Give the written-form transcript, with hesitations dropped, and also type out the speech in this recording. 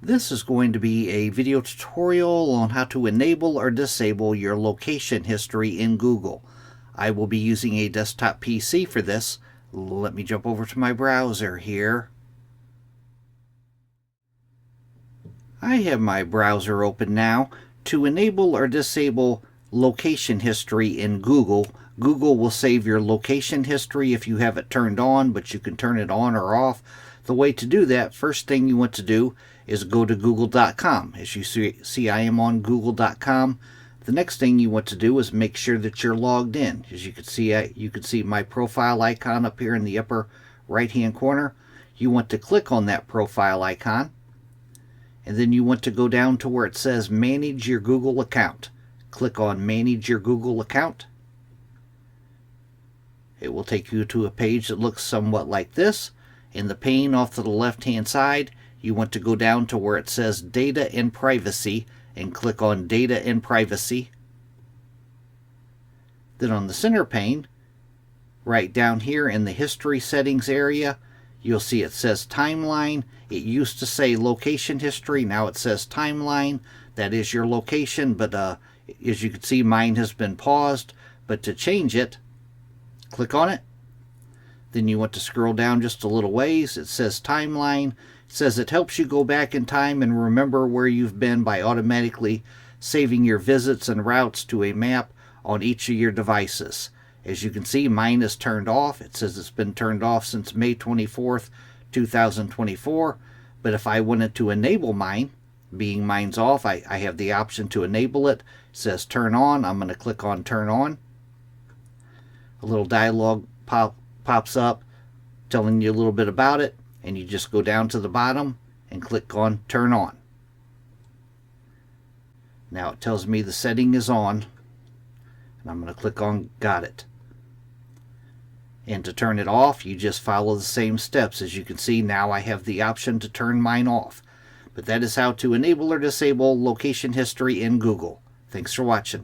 This is going to be a video tutorial on how to enable or disable your location history in Google. I will be using a desktop PC for this. Let me jump over to my browser here. I have my browser open now. To enable or disable location history in Google, Google will save your location history if you have it turned on, but you can turn it on or off. The way to do that, first thing you want to do is go to google.com. As you see, I am on google.com. The next thing you want to do is make sure that you're logged in. As you can see my profile icon up here in the upper right hand corner. You want to click on that profile icon, and then you want to go down to where it says manage your Google account. Click on manage your Google account. It will take you to a page that looks somewhat like this. In the pane off to the left hand side, you want to go down to where it says data and privacy and click on data and privacy. Then on the center pane, right down here in the history settings area, you'll see it says timeline. It used to say location history, now it says timeline. That is your location, but as you can see, mine has been paused. But to change it, click on it. Then you want to scroll down just a little ways. It says timeline. It says it helps you go back in time and remember where you've been by automatically saving your visits and routes to a map on each of your devices. As you can see, mine is turned off. It says it's been turned off since May 24th, 2024. But if I wanted to enable mine, being mine's off, I have the option to enable it. It says turn on. I'm going to click on turn on. A little dialog pops up telling you a little bit about it, and you just go down to the bottom and click on turn on. Now it tells me the setting is on, and I'm going to click on got it. And to turn it off, you just follow the same steps. As you can see, now I have the option to turn mine off. But that is how to enable or disable location history in Google. Thanks for watching.